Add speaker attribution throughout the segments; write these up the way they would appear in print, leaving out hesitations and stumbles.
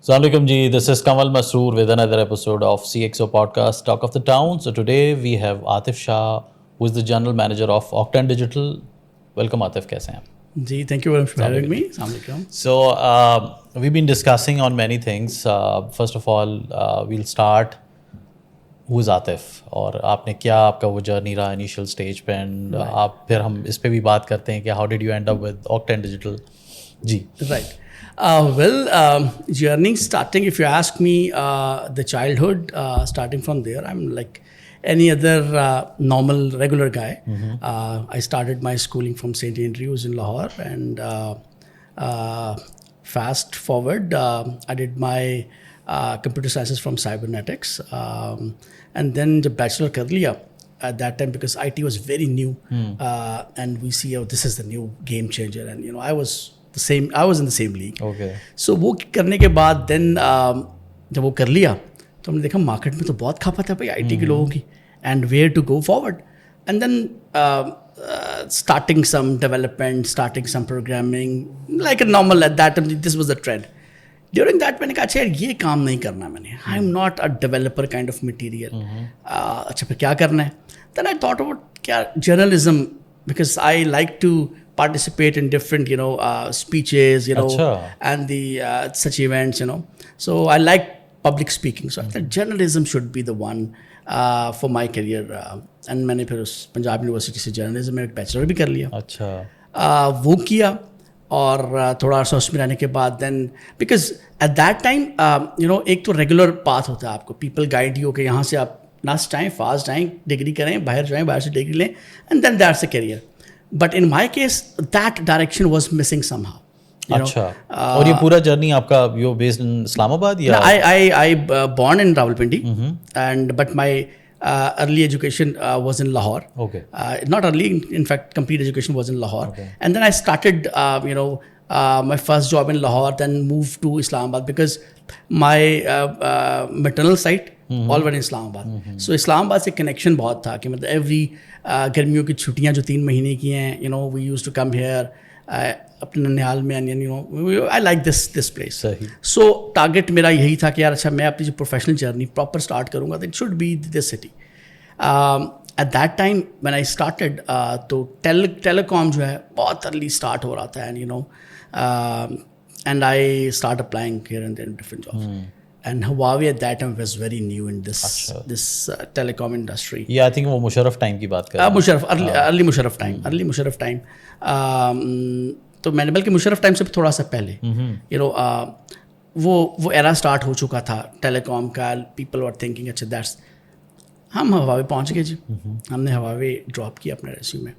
Speaker 1: Assalamu alaikum ji, this is Kanwal Masroor with another episode of CxO Podcast, Talk of the Town. So today we have Atif Shah, who is the General Manager of Octane Digital. Welcome Atif, kaise hain aap?
Speaker 2: Ji, thank you very much for having me. Assalamu alaikum.
Speaker 1: So we've been discussing on many things. First of all, we'll start. Who is Atif? اور آپ نے کیا آپ کا وہ journey رہا initial stage پہ and آپ پھر ہم اس پہ بھی بات کرتے ہیں کہ how did you end up with Octane Digital. جی
Speaker 2: Right. Journey starting, if you ask me, the childhood, starting from there, I'm like any other normal, regular guy. I started my schooling from St. Andrews in Lahore, and fast forward, I did my computer sciences from cybernetics, and then the bachelor kar liya at that time because IT was very new, and we see this is the new game changer, and I was in the same league.
Speaker 1: Okay.
Speaker 2: So وہ کرنے کے بعد دین جب وہ کر لیا تو ہم نے دیکھا مارکیٹ میں تو بہت کھپت ہے بھائی آئی ٹی کے لوگوں کی, and where to go forward, and then starting some development, starting some programming like a normal at that time. This was the trend during that. میں نے کہا اچھا یار یہ کام نہیں کرنا میں نے, I am not a developer kind of material. اچھا پھر کیا کرنا ہے؟ دین آئی تھاٹ اباؤٹ کیا journalism, because I like to participate in different, speeches, and the such events, So I like public speaking. So I thought journalism should be the one for my career. And میں نے پھر اس Punjab university سے journalism میں bachelor بھی کر لیا.
Speaker 1: اچھا
Speaker 2: وہ کیا, اور تھوڑا سا اس میں رہنے کے بعد then because at that time ایک تو ریگولر پاتھ ہوتا ہے آپ کو, پیپل گائڈ یو کہ یہاں سے آپ ناسٹ آئیں, فاسٹ آئیں, ڈگری کریں, باہر جائیں, باہر سے ڈگری لیں, and then that's a career. But in my case that direction was missing somehow.
Speaker 1: اچھا, اور یہ پورا جرنی آپ کا یو بیسڈ ان اسلام آباد یا؟
Speaker 2: I born in Rawalpindi, and but my early education was in Lahore.
Speaker 1: Okay.
Speaker 2: Not early, in fact, complete education was in Lahore. Okay. And then I started, my first job in Lahore, then moved to Islamabad because my maternal side all were in Islamabad. So Islamabad سے connection بہت تھا کہ مطلب every گرمیوں کی چھٹیاں جو 3 مہینے کی ہیں, we used to come here اپنے ننیال میں, I like this place. So target میرا یہی تھا کہ یار اچھا میں اپنی جو پروفیشنل جرنی پراپر اسٹارٹ کروں گا, it should be this city. At that time when I started, تو ٹیلیکام جو ہے بہت ارلی اسٹارٹ ہو رہا تھا, and I start applying here and there in different jobs. And Huawei at that time was very new in this telecom industry.
Speaker 1: Yeah, I think وہ Musharraf time کی بات کر رہے ہیں.
Speaker 2: Musharraf early Musharraf time. تو میں نے بلکہ مشرف ٹائم سے تھوڑا سا پہلے وہ ایرا اسٹارٹ ہو چکا تھا ٹیلی کام کا. پیپل آر تھنکنگ اچھا دیٹس, ہم Huawei پہنچ گئے جی. ہم نے Huawei ڈراپ کیا اپنے ریزیوم میں.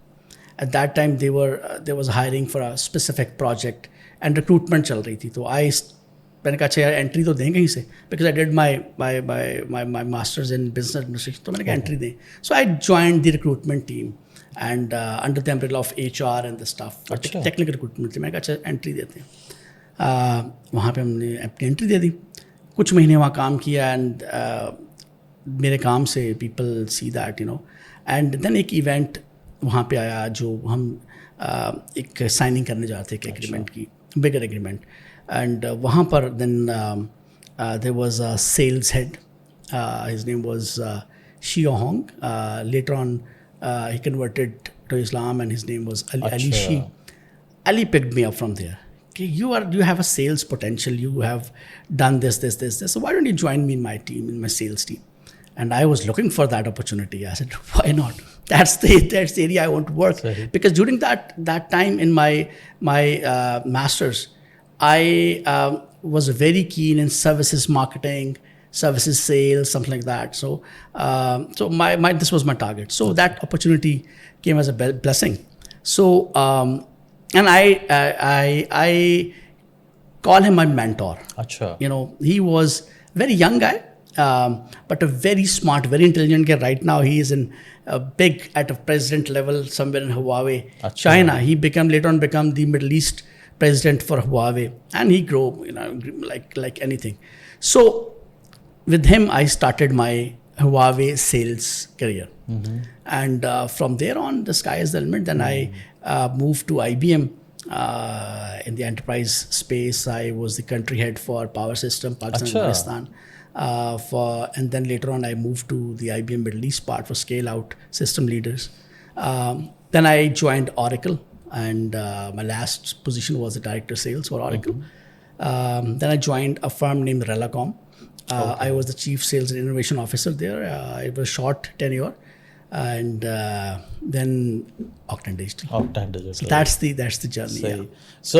Speaker 2: At that time they was hiring for a specific project and recruitment چل رہی تھی. تو میں نے کہا اچھا یار انٹری تو دیں کہیں سے, because I did my masters in business administration. تو میں نے کہا انٹری دیں. So I joined the recruitment team and under the umbrella of HR and the staff, technical recruitment تھی. میں نے کہا اچھا انٹری دیتے ہیں. وہاں پہ ہم نے اپنی انٹری دے دی, کچھ مہینے وہاں کام کیا, اینڈ میرے کام سے people see that and then ایک ایونٹ وہاں پہ آیا جو ہم ایک سائننگ کرنے جا رہے تھے, ایک ایگریمنٹ کی, بگر ایگریمنٹ. And وہاں پر then there was a sales head. His name was Shio Hong. Later on he converted to Islam and his name was Ali Shi. Ali picked me up from there. Okay, you have a sales potential. You have done this. So why don't you join me in my team, in my sales team? And I was looking for that opportunity. I said, why not? That's the area I want to work. Because during that time in my masters, I was very keen in services marketing, services sales, something like that. So my this was my target. So that opportunity came as a blessing. So and I call him my mentor.
Speaker 1: Achha.
Speaker 2: He was very young guy, but a very smart, very intelligent guy. Right now he is in big at a president level somewhere in Huawei, China. He later on become the Middle East president for Huawei, and he grew like anything. So with him I started my Huawei sales career. And from there on the sky is the limit. Then I moved to IBM In the enterprise space, I was the country head for power system, Pakistan and Afghanistan. And then later on, I moved to the IBM Middle East part for scale out system leaders. Then I joined Oracle, and my last position was the director of sales for Oracle. Then I joined a firm named Relacom. I was the chief sales and innovation officer there. It was short tenure. And then Octane Digital.
Speaker 1: Octane Digital.
Speaker 2: So that's the journey. Yeah.
Speaker 1: So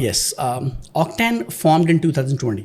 Speaker 2: yes. Octane formed in 2020.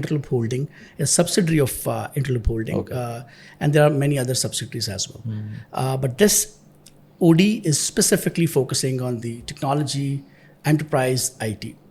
Speaker 2: Interloop Holding, a subsidiary of Interloop Holding, and there are many other subsidiaries as well. But this OD is specifically focusing on the technology, enterprise, IT.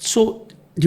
Speaker 2: So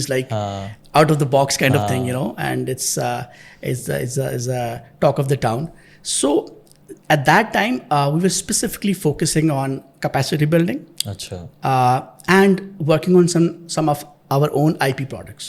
Speaker 2: is like out of the box kind of thing, and it's a talk of the town. So at that time, we were specifically focusing on capacity building. And working on some of our own IP products.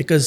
Speaker 2: because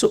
Speaker 2: So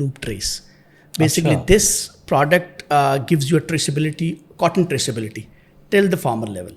Speaker 2: Loop Trace. Basically, this product gives you a traceability, cotton traceability, till the farmer level.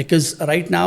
Speaker 2: Because right now,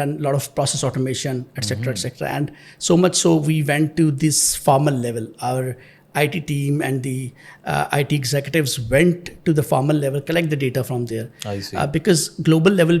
Speaker 2: done a lot of process automation, etc. And so much so we went to this farmer level. Our IT team and the IT executives went to the farmer level, collect the data from there.
Speaker 1: I see.
Speaker 2: Because global level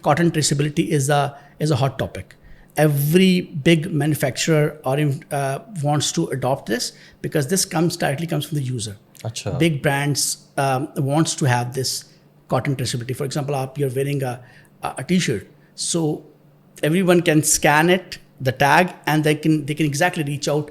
Speaker 2: cotton traceability is a hot topic. Every big manufacturer wants to adopt this, because this directly comes from the user.
Speaker 1: Achha.
Speaker 2: Big brands wants to have this cotton traceability. For example, you're wearing a t-shirt, so everyone can scan it, the tag, and they can exactly reach out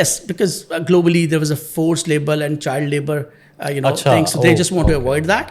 Speaker 2: Yes, because globally there was a forced labor and child labor. Things. So they just want to avoid that.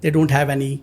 Speaker 2: they don't have any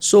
Speaker 2: So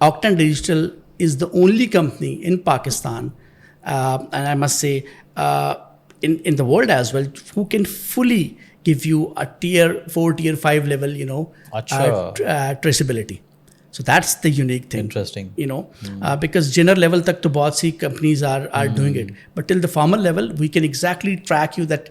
Speaker 2: Octane Digital is the only company in Pakistan, and I must say in the world as well, who can fully give you a tier 4, tier 5 level, traceability. So that's the unique thing.
Speaker 1: Interesting.
Speaker 2: Because general level tak to bahut si companies are doing it, but till the farmer level we can exactly track you that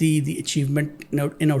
Speaker 2: the achievement in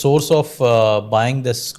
Speaker 1: source of buying this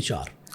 Speaker 2: HR.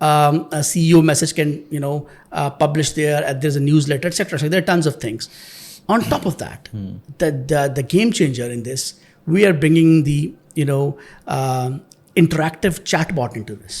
Speaker 2: a CEO message can publish there, there's a newsletter, etc. So there are tons of things. On top of that, the game changer in this, we are bringing the interactive chatbot into this.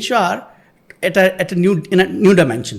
Speaker 2: HR at a new dimension.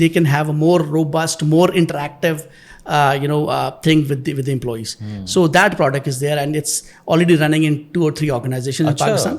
Speaker 2: they can have a more robust, more interactive thing with the employees. So that product is there and it's already running in 2 or 3 organizations in Pakistan.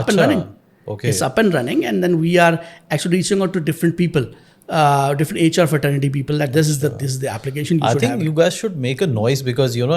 Speaker 2: up and running. Okay. It's up and running and then we are actually reaching out to different people. Different HR fraternity people that this is the application you
Speaker 1: I
Speaker 2: should
Speaker 1: think
Speaker 2: have.
Speaker 1: You guys should make a noise because you know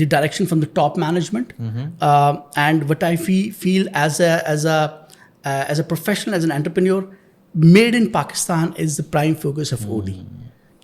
Speaker 2: the direction from the top management and what I feel as a professional, as an entrepreneur, made in Pakistan is the prime focus of OD.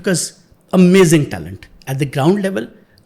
Speaker 2: because amazing talent at the ground level.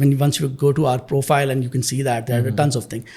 Speaker 2: when once you go to our profile and you can see that there are tons of things.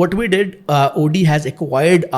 Speaker 2: what we did, OD has acquired,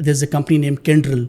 Speaker 2: there's a company named Kyndryl.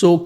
Speaker 2: So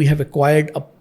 Speaker 2: we have acquired a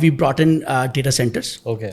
Speaker 2: we brought in data centers.
Speaker 1: Okay.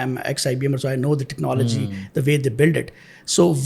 Speaker 2: I'm ex-IBM, so I know the technology, the way they build it. So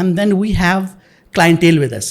Speaker 2: And then we have clientele with us.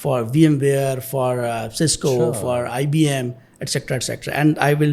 Speaker 2: for VMware, for Cisco, for IBM, etc. And I will.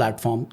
Speaker 2: platform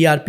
Speaker 2: ERP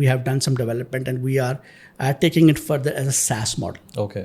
Speaker 2: we have done some development and we are taking it further as a SaaS model.
Speaker 1: Okay.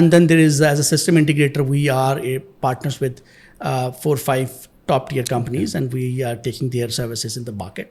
Speaker 2: And then there is as a system integrator we are partners with 4-5 top tier companies and we are taking their services in the market.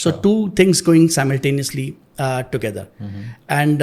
Speaker 2: So two things going simultaneously together. And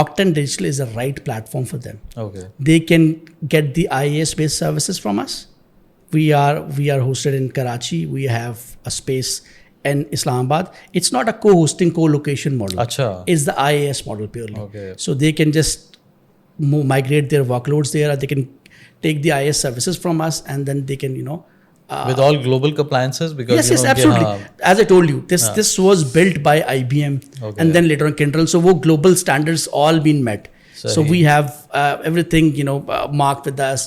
Speaker 2: Octane Digital is the right platform for them.
Speaker 1: Okay.
Speaker 2: They can get the IaaS based services from us. We are hosted in Karachi. We have a space in Islamabad. It's not a co-hosting, co-location model.
Speaker 1: Achha.
Speaker 2: It's the IaaS model purely.
Speaker 1: Okay.
Speaker 2: So they can just migrate their workloads there. Or they can take the IaaS services from us, and then they can
Speaker 1: with all global compliances, because
Speaker 2: yes, absolutely. As I told you, this was built by IBM, and then later on Kyndryl. So wo global standards all been met. So we have everything marked with us,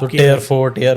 Speaker 1: so tier 4 tier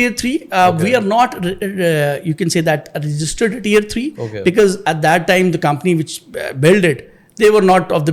Speaker 2: tier 3 we are not you can say that registered tier 3 because at that time the company which built it, they were not of the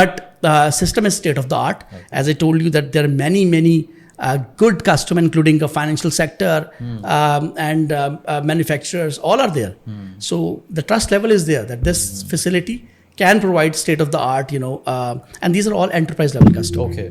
Speaker 2: But system is state of the art. As I told you that there are many good customer, including the financial sector and manufacturers, all are there. So the trust level is there that this facility can provide state of the art, and these are all enterprise level customers.
Speaker 1: Okay.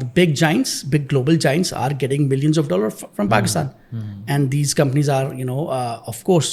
Speaker 2: The big giants, big global giants are getting millions of dollars from Pakistan, and these companies are of course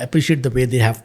Speaker 2: appreciate the way they have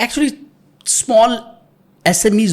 Speaker 2: actually small SMEs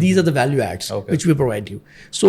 Speaker 2: These are the value adds which we provide you. So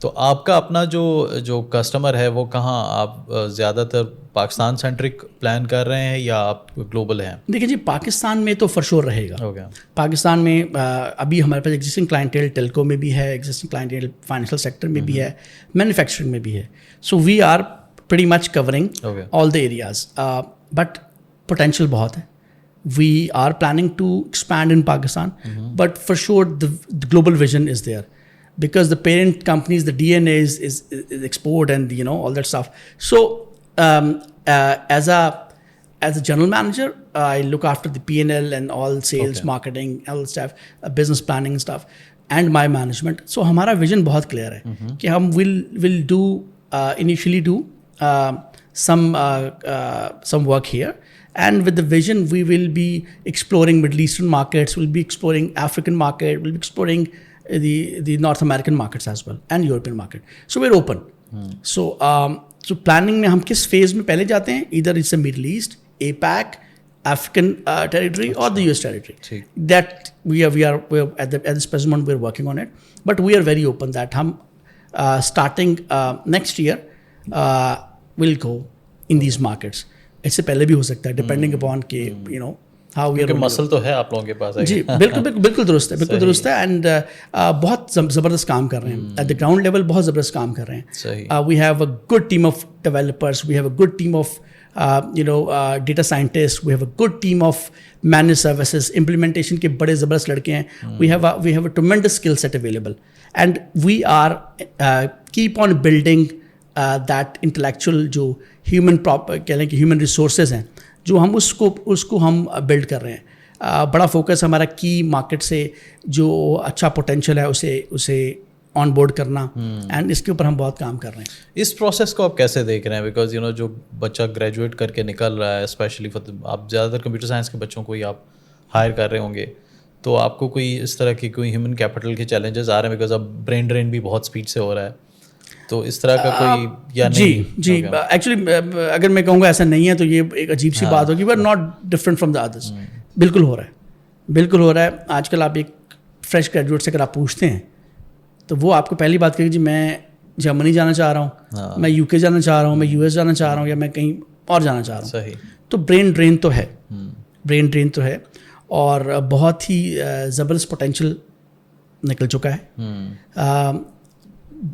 Speaker 1: تو آپ کا اپنا جو customer ہے وہ کہاں، آپ زیادہ تر پاکستان سینٹرک پلان کر رہے ہیں یا آپ گلوبل ہیں؟
Speaker 2: دیکھیں جی پاکستان میں تو فار شور رہے گا. پاکستان میں ابھی ہمارے پاس ایگزسٹنگ کلائنٹیل ٹیلکو میں بھی ہے, ایگزسٹنگ کلائنٹیل فائنینشیل سیکٹر میں بھی ہے, مینوفیکچرنگ میں بھی ہے. So we are pretty much covering all the areas, but potential بہت ہے. We are planning to expand in Pakistan, but for sure the global vision is there because the parent companies, the DNA is export and all that stuff. So as a general manager, I look after the P&L and all sales, marketing, all stuff, business planning and stuff, and my management. So ہمارا vision بہت clear ہے کہ ہم will do initially do some work here, and with the vision we will be exploring Middle Eastern markets, we'll be exploring African market, we'll be exploring the North American markets as well and European market. So we're open. So planning میں ہم کس phase میں پہلے جاتے ہیں, either it's a Middle East, APAC, African territory or the US territory. That we are at this present moment we're working on it, but we are very open that ہم starting next year will go in these markets. اس سے پہلے بھی ہو سکتا ہے depending upon کہ how we are.
Speaker 1: مسل تو ہے آپ لوگوں کے پاس.
Speaker 2: جی بالکل درست ہے, بالکل درست ہے. اینڈ بہت زبردست کام کر رہے ہیں ایٹ دا گراؤنڈ لیول, بہت زبردست کام کر رہے ہیں. We have a good team of developers, we have a good team of data scientist, we have a good team of manage services, implementation کے بڑے زبردست لڑکے ہیں. We have a tremendous skill set available, and we are keep on building that intellectual جو human کہہ لیں کہ human resources ہیں, جو ہم اس کو ہم بلڈ کر رہے ہیں. بڑا فوکس ہمارا کی مارکیٹ سے جو اچھا پوٹینشیل ہے اسے آن بورڈ کرنا, اینڈ اس کے اوپر ہم بہت کام کر رہے ہیں.
Speaker 1: اس پروسیس کو آپ کیسے دیکھ رہے ہیں؟ بیکاز جو بچہ گریجویٹ کر کے نکل رہا ہے, اسپیشلی آپ زیادہ تر کمپیوٹر سائنس کے بچوں کو ہی آپ ہائر کر رہے ہوں گے, تو آپ کو کوئی اس طرح کی کوئی ہیومن کیپٹل کے چیلنجز آ رہے ہیں؟ بیکاز اب برین ڈرین بھی بہت اسپیڈ سے ہو رہا ہے, تو اس طرح کا کوئی یا نہیں؟
Speaker 2: جی ایکچولی اگر میں کہوں گا ایسا نہیں ہے تو یہ ایک عجیب سی بات ہوگی. We are not different from the others. بالکل ہو رہا ہے, بالکل ہو رہا ہے. آج کل آپ ایک فریش گریجویٹ سے اگر آپ پوچھتے ہیں تو وہ آپ کو پہلی بات کہے گی جی میں جرمنی جانا چاہ رہا ہوں, میں UK جانا چاہ رہا ہوں, میں US جانا چاہ رہا ہوں, یا میں کہیں اور جانا چاہ رہا ہوں.
Speaker 1: صحیح.
Speaker 2: تو برین ڈرین تو ہے, برین ڈرین تو ہے, اور بہت ہی زبردست پوٹینشیل نکل چکا ہے.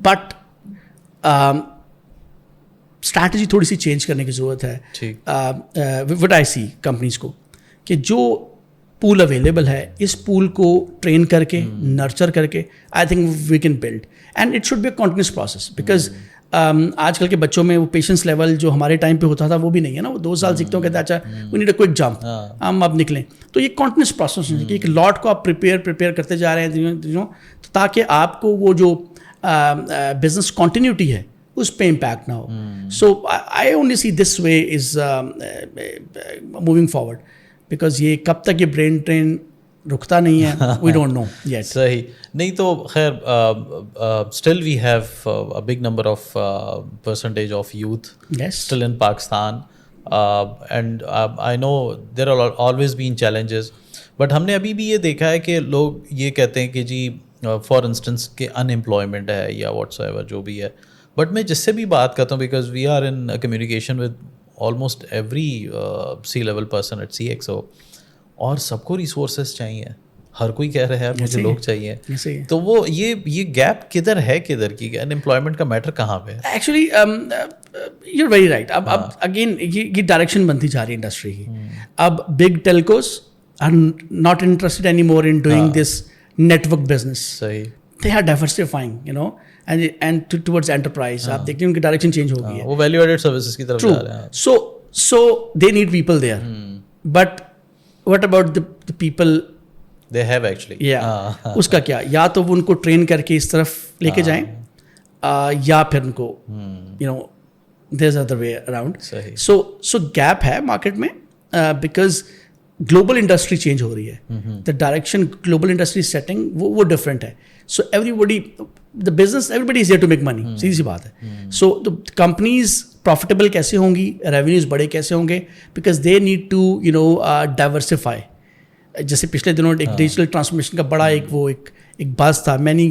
Speaker 2: بٹ اسٹریٹجی تھوڑی سی چینج کرنے کی ضرورت ہے. وٹ آئی سی کمپنیز کو کہ جو پول اویلیبل ہے اس پول کو ٹرین کر کے نرچر کر کے I think we can build, and it should be a continuous process. Because آج کل کے بچوں میں وہ پیشنس لیول جو ہمارے ٹائم پہ ہوتا تھا وہ بھی نہیں ہے نا. وہ 2 سال سیکھتے ہوں کہتے ہیں اچھا we need a quick jump, ہم اب نکلیں. تو یہ کنٹینیوس پروسیس ہے کہ ایک لاٹ کو آپ پریپیئر کرتے جا رہے ہیں تاکہ آپ کو وہ جو بزنس کنٹینیوٹی ہے اس پہ امپیکٹ نہ ہو. So I only see this way is moving forward, because یہ کب تک یہ برین ٹرین رکتا نہیں ہے وی ڈونٹ نو یٹ.
Speaker 1: صحیح. نہیں تو خیر still we have a big number of percentage of youth still in Pakistan, and I know there are always been challenges, but ہم نے ابھی بھی یہ دیکھا ہے کہ لوگ یہ کہتے ہیں کہ جی فار انسٹنس کہ ان امپلائمنٹ ہے یا واٹس ایور جو بھی ہے. بٹ میں جس سے بھی بات کرتا ہوں, because we are in communication with almost every C level person at CxO, اور سب کو ریسورسز چاہیے. ہر کوئی کہہ رہا ہے مجھے لوگ چاہیے. تو وہ یہ گیپ کدھر ہے, کدھر کی ان امپلائمنٹ کا میٹر کہاں پہ ہے؟
Speaker 2: Actually you are very right. اب اگین یہ ڈائریکشن بنتی جا رہی ہے انڈسٹری کی. اب big telcos are not interested any more in doing this network business.
Speaker 1: صحیح.
Speaker 2: they are diversifying, and towards enterprise. آپ دیکھتے ہیں ان کی ڈائریکشن چینج ہو گئی ہے,
Speaker 1: وہ ویلیو ایڈڈ سروسز کی طرف جا رہے ہیں.
Speaker 2: so they need people there, but what about the people
Speaker 1: they have actually?
Speaker 2: اس کا کیا, یا تو وہ ان کو ٹرین کر کے اس طرف لے کے جائیں, یا پھر ان کو there's other way around. so gap ہے مارکیٹ میں, because گلوبل انڈسٹری چینج ہو رہی ہے. The direction global industry setting وہ ڈفرینٹ ہے. So everybody is here to make money, سیدھی سی بات ہے. سو کمپنیز پروفیٹیبل کیسے ہوں گی, ریونیوز بڑے کیسے ہوں گے, because they need to diversify. جیسے پچھلے دنوں ایک ڈیجیٹل ٹرانسفارمیشن کا بڑا ایک بات تھا, many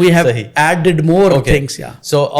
Speaker 2: we have added more things. Yeah.
Speaker 1: So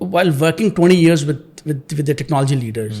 Speaker 2: while working 20 years with the technology leaders,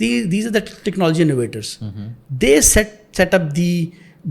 Speaker 2: these are the technology innovators. They set up the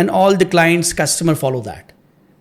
Speaker 2: And all the clients, customer follow that.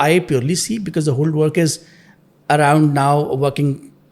Speaker 2: I purely see because the whole work is around now working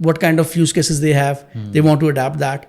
Speaker 2: what kind of use cases they have, they want to adapt that.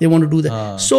Speaker 2: they want to do that. So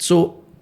Speaker 2: So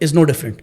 Speaker 2: is no different.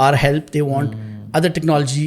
Speaker 2: our help, they want other technology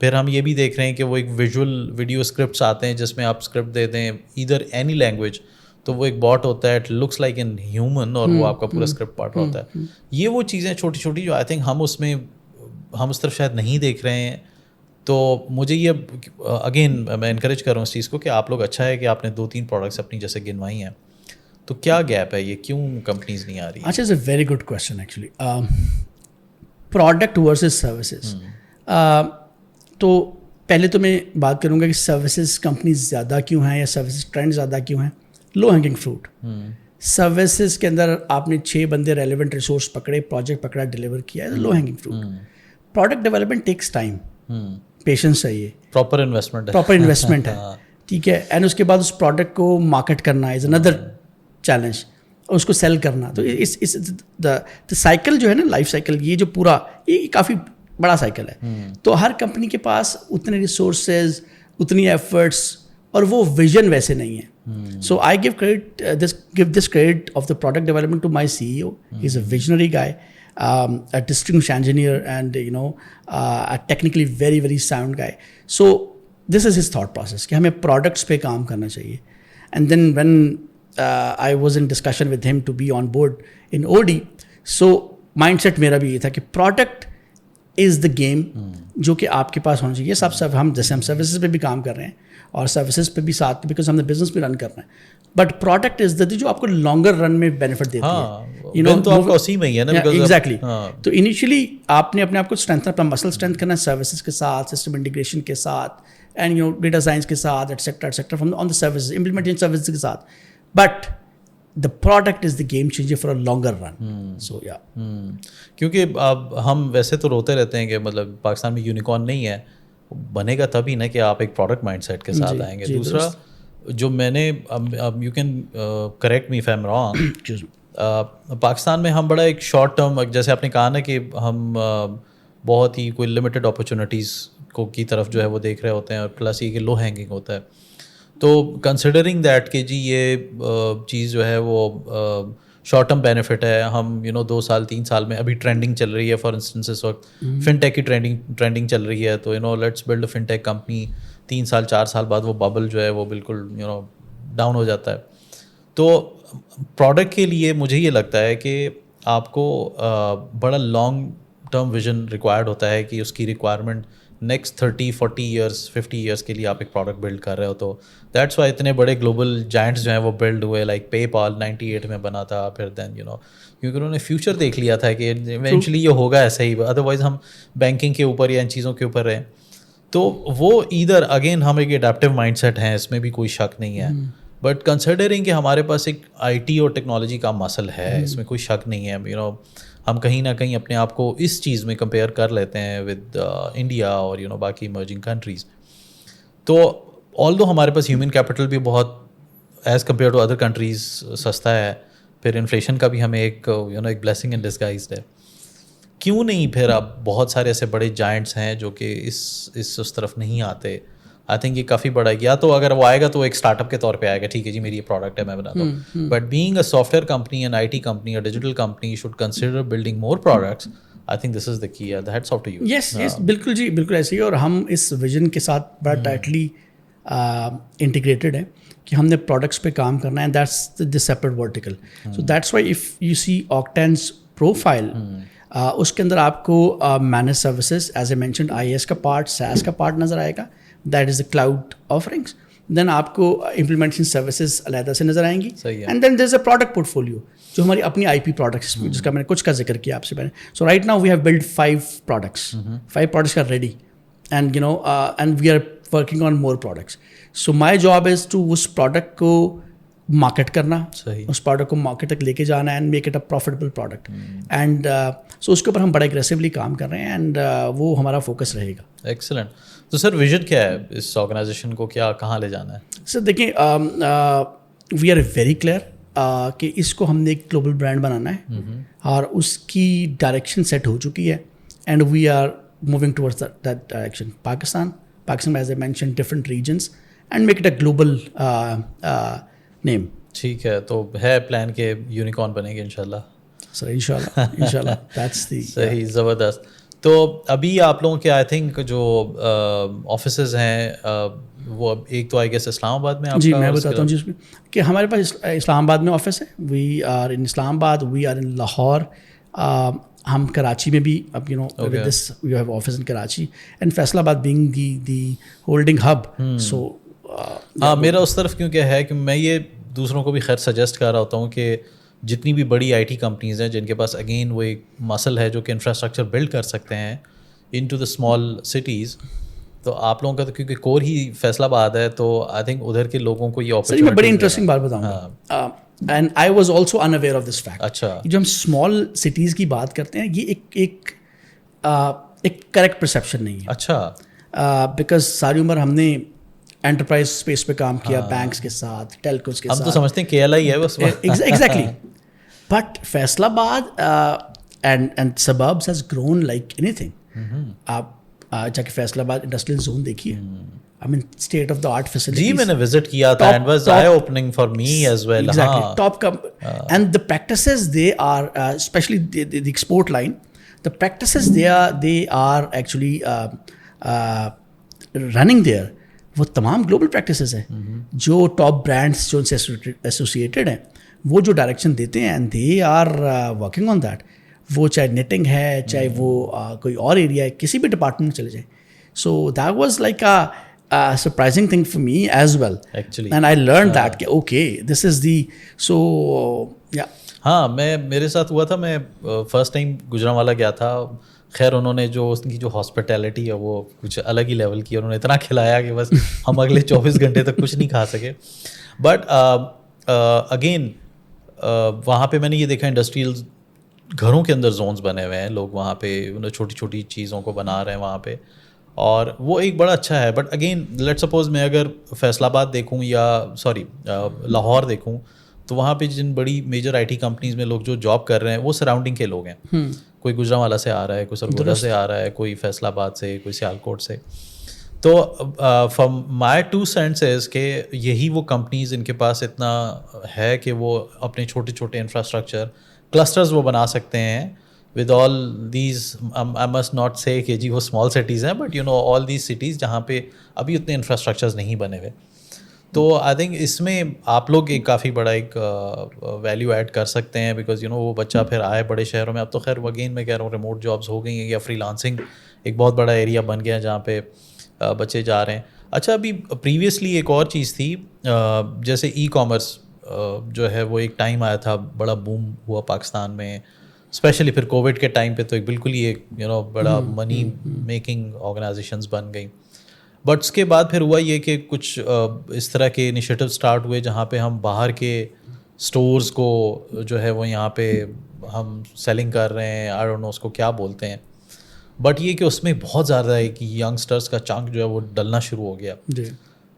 Speaker 1: پھر ہم یہ بھی دیکھ رہے ہیں کہ وہ ایک ویژول ویڈیو اسکرپٹس آتے ہیں جس میں آپ اسکرپٹ دے دیں ادھر اینی لینگویج, تو وہ ایک باٹ ہوتا ہے, it looks like an human, اور وہ آپ کا پورا اسکرپٹ پڑھ رہا ہوتا ہے. یہ وہ چیزیں چھوٹی چھوٹی جو آئی تھنک ہم اس طرف شاید نہیں دیکھ رہے ہیں. تو مجھے یہ اگین میں انکریج کر رہا ہوں اس چیز کو کہ آپ لوگ, اچھا ہے کہ آپ نے 2-3 پروڈکٹس اپنی جیسے گنوائی ہیں, تو کیا گیپ ہے, یہ کیوں کمپنیز نہیں آ رہی؟
Speaker 2: اچھا, it's a very good question actually. Product versus services. تو پہلے تو میں بات کروں گا کہ سروسز کمپنیز زیادہ کیوں ہیں یا سروسز ٹرینڈ زیادہ کیوں ہیں. لو ہینگنگ فروٹ. سروسز کے اندر آپ نے 6 بندے ریلیونٹ ریسورس پکڑے, پروجیکٹ پکڑا, ڈلیور کیا, ہے لو hanging fruit. Product development takes time, patience چاہیے,
Speaker 1: پراپر
Speaker 2: انویسٹمنٹ ہے, ٹھیک ہے. اینڈ اس کے بعد اس پروڈکٹ کو مارکیٹ کرنا از اندر چیلنج, اور اس کو سیل کرنا. تو دا سائیکل جو ہے نا, لائف سائیکل, یہ جو پورا یہ کافی بڑا سائیکل ہے. تو ہر کمپنی کے پاس اتنے ریسورسز, اتنی ایفرٹس, اور وہ ویژن ویسے نہیں ہے. So I give this credit of the product development to my CEO. He is a visionary guy, a distinguished engineer, and a technically very very sound guy. So this is his thought process کہ ہمیں products پہ کام کرنا چاہیے. And then when I was in discussion with him to be on board in OD, so mindset میرا بھی یہ تھا کہ product is the game جو کہ آپ کے پاس ہونا چاہیے. سب ہم جیسے ہم سروسز پہ بھی کام کر رہے ہیں اور سروسز پہ بھی ساتھ, بیکاز ہم نے بزنس بھی رن کر رہے ہیں, بٹ پروڈکٹ از جو آپ کو لانگر رن میں بینیفٹ دیتی ہے.
Speaker 1: تو آپ کا اسی میں ہی ہے نا.
Speaker 2: ایگزیکٹلی. تو انیشلی آپ نے اپنے آپ کو اسٹرینتھ, اپنا مسل اسٹرینتھ کرنا ہے سروسز کے ساتھ, سسٹم انٹیگریشن کے ساتھ, اینڈ ڈیٹا سائنس کے ساتھ, et cetera from on the services, implementation services کے ساتھ. But the product is the game changer for a longer run. So yeah.
Speaker 1: کیونکہ اب ہم ویسے تو روتے رہتے ہیں کہ مطلب پاکستان میں یونیکارن نہیں ہے, بنے گا تبھی نا کہ آپ ایک پروڈکٹ مائنڈ سیٹ کے ساتھ آئیں گے. دوسرا جو میں نے, you can correct me if I am wrong, Pakistan میں ہم بڑا ایک شارٹ ٹرم, جیسے آپ نے کہا نا کہ ہم بہت ہی کوئی لمیٹڈ اپرچونیٹیز کو کی طرف جو ہے وہ دیکھ رہے ہوتے ہیں, اور پلس یہ کہ لو ہینگنگ ہوتا ہے. تو کنسیڈرنگ دیٹ کہ جی یہ چیز جو ہے وہ شارٹ ٹرم بینیفٹ ہے, ہم 2 سال 3 سال میں ابھی ٹرینڈنگ چل رہی ہے, فار انسٹنس اس وقت فن ٹیک کی ٹرینڈنگ چل رہی ہے, تو let's build a fun tech company. 3 سال 4 سال بعد وہ ببل جو ہے وہ بالکل ڈاؤن ہو جاتا ہے. تو پروڈکٹ کے لیے مجھے یہ لگتا ہے کہ آپ کو بڑا لانگ ٹرم ویژن ریکوائرڈ ہوتا ہے کہ اس کی ریکوائرمنٹ نیکسٹ 30-40 ایئرس 50 ایئرس کے لیے آپ ایک پروڈکٹ بلڈ کر رہے ہو. تو دیٹس وائی اتنے بڑے گلوبل جائنٹس جو ہیں وہ بلڈ ہوئے, لائک پے پال 98 میں بنا تھا, پھر دین کیونکہ انہوں نے فیوچر دیکھ لیا تھا کہ ایونچولی یہ ہوگا ایسا ہی, ادروائز ہم بینکنگ کے اوپر یا ان چیزوں کے اوپر رہیں. تو وہ ادھر اگین ہم ایک اڈیپٹیو مائنڈ سیٹ ہیں, اس میں بھی کوئی شک نہیں ہے, بٹ کنسیڈرنگ کہ ہمارے پاس ایک IT اور ٹیکنالوجی کا مسل ہے, اس میں کوئی شک نہیں ہے. ہم کہیں نہ کہیں اپنے آپ کو اس چیز میں کمپیئر کر لیتے ہیں ود انڈیا اور باقی ایمرجنگ کنٹریز. تو آلدو ہمارے پاس ہیومن کیپٹل بھی بہت as compare to other countries سستا ہے, پھر انفلیشن کا بھی ہمیں ایک ایک بلیسنگ ان ڈسگائزڈ ہے. کیوں نہیں پھر اب بہت سارے ایسے بڑے جائنٹس ہیں جو کہ اس طرف نہیں آتے. آئی تھنک یہ کافی بڑا, یا تو اگر وہ آئے گا تو ایک اسٹارٹ اپ کے طور پہ آئے گا, ٹھیک ہے جی میری یہ پروڈکٹ ہے میں بناتا ہوں, but being a software company and IT company اور digital company should consider building more products. I think this is the key. Hats off to you.
Speaker 2: Yes بالکل جی, بالکل ایسے ہی. اور ہم اس ویژن کے ساتھ بڑا ٹائٹلی انٹیگریٹڈ ہیں کہ ہم نے پروڈکٹس پہ کام کرنا ہے, and that's the separate vertical. So that's why if you see Octanes profile, اس کے اندر آپ کو manage services as a mentioned IaaS کا پارٹ, SaaS کا پارٹ نظر آئے گا, that is the cloud offerings. Then آپ کو امپلیمنٹیشن سروسز علیحدہ سے نظر آئیں گی, and then there is a product portfolio جو ہماری اپنی IP پروڈکٹس, جس کا میں نے کچھ کا ذکر کیا آپ سے پہلے. So right now we have built 5 products, 5 products are ready, and and we are working on more products. So my job is to اس پروڈکٹ کو مارکیٹ کرنا, اس پروڈکٹ کو مارکیٹ تک لے کے جانا, and make it a profitable product. And so اس کے اوپر ہم بڑا اگریسولی کام کر رہے ہیں, اینڈ وہ ہمارا فوکس رہے گا.
Speaker 1: ایکسلنٹ. تو سر ویژن کیا ہے اس آرگنائزیشن کو, کیا کہاں لے جانا ہے؟
Speaker 2: سر دیکھیں, وی آر ویری کلیئر کہ اس کو ہم نے ایک گلوبل برانڈ بنانا ہے, اور اس کی ڈائریکشن سیٹ ہو چکی ہے, and we are moving towards that direction. Pakistan as a mention different regions, and make it a global name.
Speaker 1: ٹھیک ہے, تو ہے پلان کہ یونیکارن بنے گے انشاءاللہ.
Speaker 2: سر انشاءاللہ دیٹس دی.
Speaker 1: صحیح, زبردست. تو ابھی آپ لوگوں کے آئی تھنک جو آفیسز ہیں وہ ایک تو آئی گیس اسلام آباد میں آپ
Speaker 2: جی
Speaker 1: کا,
Speaker 2: میں بتاتا ہوں جی اس میں کہ ہمارے پاس اسلام آباد میں آفس ہے. وی آر ان اسلام آباد, وی آر ان لاہور, ہم کراچی میں بھی اب with this we have office in Karachi and Faisalabad being the holding hub. So
Speaker 1: ہاں میرا اس طرف کیونکہ ہے کہ میں یہ دوسروں کو بھی خیر سجیسٹ کر رہا ہوتا ہوں کہ جتنی بھی بڑی آئی ٹی کمپنیز ہیں جن کے پاس اگین وہ ایک مسل ہے جو کہ انفراسٹرکچر بلڈ کر سکتے ہیں ان ٹو دا اسمال سٹیز, تو آپ لوگوں کا تو کیونکہ کور ہی فیصل آباد ہے تو آئی تھنک ادھر کے لوگوں کو یہ اپرچونیٹی.
Speaker 2: میں بڑی انٹرسٹنگ بات بتاؤں گا and I was also unaware of this fact.
Speaker 1: اچھا,
Speaker 2: جو ہم اسمال سٹیز کی بات کرتے ہیں یہ ایک کریکٹ پرسیپشن نہیں ہے.
Speaker 1: اچھا,
Speaker 2: بیکاز ساری عمر ہم نے انٹرپرائز اسپیس پہ کام کیا, بینکس کے ساتھ, ٹیلکوز کے ساتھ.
Speaker 1: ہم تو سمجھتے ہیں کے ایل آئی ہے بس.
Speaker 2: ایگزیکٹلی. بٹ فیصل آباد and suburbs has grown like any thing. آپ جا کے فیصل آباد انڈسٹریل زون دیکھیے, I mean state of the art facilities.
Speaker 1: جی میں نے وزٹ کیا تھا and was eye opening for me as well.
Speaker 2: Exactly. Top and the practices they are especially the export line, the practices they are actually running there وہ تمام global practices ہیں. جو top brands جو ان سے associated ہیں وہ جو direction دیتے ہیں and they are working on that. وہ چاہے نیٹنگ ہے, چاہے وہ کوئی اور ایریا ہے, کسی بھی ڈپارٹمنٹ میں چلے جائیں. So that was like surprising thing for me as well actually, and I learned that کہ okay this is the so yeah.
Speaker 1: ہاں میرے ساتھ ہوا تھا, میں فرسٹ ٹائم گجرانوالا گیا تھا. خیر انہوں نے جو اس کی جو ہاسپٹیلٹی ہے وہ کچھ الگ ہی لیول کی, انہوں نے اتنا کھلایا کہ بس ہم اگلے 24 گھنٹے تک کچھ نہیں کھا سکے. بٹ اگین وہاں پہ میں نے یہ دیکھا انڈسٹریل گھروں کے اندر زونز بنے ہوئے ہیں, لوگ وہاں پہ چھوٹی چھوٹی چیزوں کو بنا رہے ہیں وہاں پہ, اور وہ ایک بڑا اچھا ہے. بٹ اگین لیٹ سپوز میں اگر فیصل آباد دیکھوں یا لاہور دیکھوں تو وہاں پہ جن بڑی میجر آئی ٹی کمپنیز میں لوگ جو جاب کر رہے ہیں وہ سراؤنڈنگ کے لوگ ہیں. کوئی گجرانوالا سے آ رہا ہے, کوئی سرگودا سے آ رہا ہے, کوئی فیصل آباد سے, کوئی سیالکوٹ سے. تو فرام مائی 2 سینسز کہ یہی وہ کمپنیز ان کے پاس اتنا ہے کہ وہ اپنے چھوٹے چھوٹے انفراسٹرکچر کلسٹرز وہ بنا سکتے ہیں with all these I must not say کہ جی وہ اسمال سٹیز ہیں, بٹ all these cities جہاں پہ ابھی اتنے انفراسٹرکچرز نہیں بنے ہوئے. تو آئی تھنک اس میں آپ لوگ ایک کافی بڑا ایک ویلیو ایڈ کر سکتے ہیں, بیکاز وہ بچہ پھر آئے بڑے شہروں میں. اب تو خیر اگین میں کہہ رہا ہوں ریموٹ جابس ہو گئی ہیں یا فری لانسنگ ایک بہت بڑا ایریا بن گیا ہے جہاں پہ بچے جا رہے ہیں. اچھا ابھی پریویسلی ایک اور چیز تھی, جیسے ای کامرس جو ہے وہ ایک ٹائم آیا تھا, بڑا بوم ہوا پاکستان میں, اسپیشلی پھر کووڈ کے ٹائم پہ تو ایک بالکل ہی ایک بڑا منی میکنگ آرگنائزیشنز بن گئیں. بٹ اس کے بعد پھر ہوا یہ کہ کچھ اس طرح کے انیشیٹو اسٹارٹ ہوئے جہاں پہ ہم باہر کے اسٹورز کو جو ہے وہ یہاں پہ ہم سیلنگ کر رہے ہیں. آئی ڈونٹ نو اس کو کیا بولتے ہیں, بٹ یہ کہ اس میں بہت زیادہ ایک ینگسٹرس کا چنک جو ہے وہ ڈلنا شروع ہو گیا.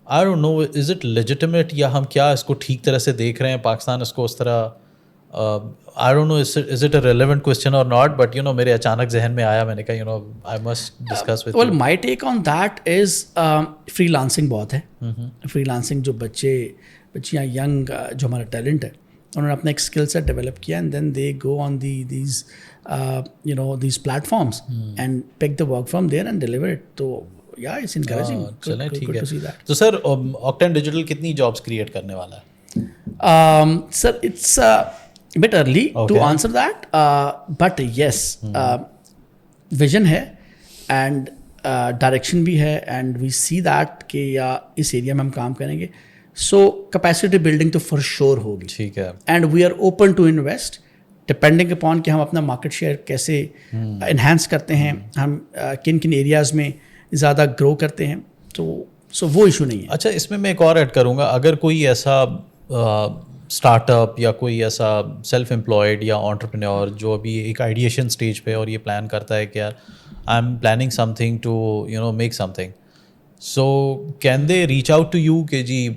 Speaker 1: I don't know is it legitimate یا ہم کیا اس کو ٹھیک طرح سے دیکھ رہے ہیں, پاکستان اس کو اس طرح I don't know is it a relevant question or not, but میرے اچانک ذہن میں آیا, میں نے کہا I must discuss with you.
Speaker 2: Well, my take on that is free lancing بہت ہے. فری لانسنگ جو بچیاں ینگ جو ہمارا ٹیلنٹ ہے انہوں نے اپنا ایک اسکل سیٹ ڈیولپ کیا and then they go on these platforms and pick the work from there and deliver it. تو yeah, it's encouraging.
Speaker 1: چلیں ٹھیک ہے. تو سر آکٹین ڈیجیٹل کتنی جابس کریٹ کرنے والا ہے؟
Speaker 2: Sir, it's bit early to answer that, but yes, vision ہے and direction بھی ہے and we see that کہ اس ایریا میں ہم کام کریں گے. So capacity building تو for sure ہوگی.
Speaker 1: ٹھیک ہے.
Speaker 2: And we are open to invest depending upon کہ ہم اپنا مارکیٹ شیئر کیسے انہینس کرتے ہیں, ہم کن کن ایریاز میں زیادہ گرو کرتے ہیں. تو وہ ایشو نہیں ہے.
Speaker 1: اچھا اس میں ایک اور ایڈ کروں گا, اگر کوئی ایسا اسٹارٹ اپ یا کوئی ایسا سیلف امپلائڈ یا انٹرپرینور جو ابھی ایک آئیڈیشن اسٹیج پہ اور یہ پلان کرتا ہے کہ یار I am planning something to make something, so can they reach out to you کہ جی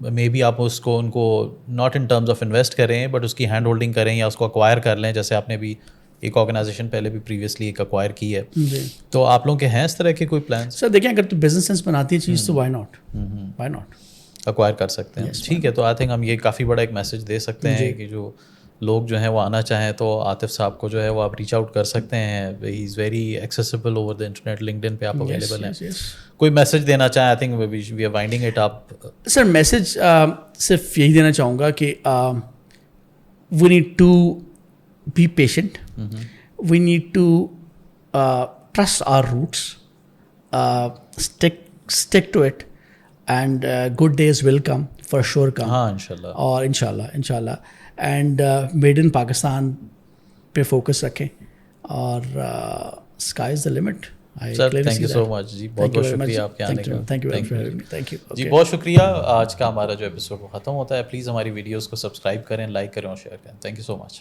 Speaker 1: مے بی آپ اس کو ان کو not in terms of invest کریں بٹ اس کی ہینڈ ہولڈنگ کریں یا اس کو اکوائر کر لیں, جیسے آپ نے بھی ایک آرگنائزیشن پہلے بھی پریویسلی ایک اکوائر کی ہے. تو آپ لوگوں کے ہیں اس طرح کے کوئی پلانس؟
Speaker 2: سر دیکھیں اگر تو بزنس سینس بناتی ہے چیز تو وائی ناٹ
Speaker 1: اکوائر کر سکتے ہیں. ٹھیک ہے. تو آئی تھنک ہم یہ کافی بڑا ایک میسج دے سکتے ہیں کہ جو لوگ جو ہیں وہ آنا چاہیں تو عاطف صاحب کو جو ہے وہ آپ ریچ آؤٹ کر سکتے ہیں. He is very accessible over the internet. LinkedIn پہ آپ اویلیبل ہیں. کوئی میسج دینا چاہیں؟ I think we are winding it up.
Speaker 2: Sir message صرف یہی دینا چاہوں گا کہ we need to be patient, we need to trust our roots, stick to it, and good days will come for sure come.
Speaker 1: ہاں انشاءاللہ.
Speaker 2: اور انشاءاللہ اینڈ میڈ ان پاکستان پہ فوکس رکھیں, اور sky is the limit.
Speaker 1: Sir thank you so much جی, بہت بہت شکریہ آپ کے آنے کا.
Speaker 2: تھینک یو
Speaker 1: جی بہت شکریہ. آج کا ہمارا جو ایپیسوڈ وہ ختم ہوتا ہے. پلیز ہماری ویڈیوز کو سبسکرائب کریں, لائک کریں اور شیئر کریں. Thank you so much.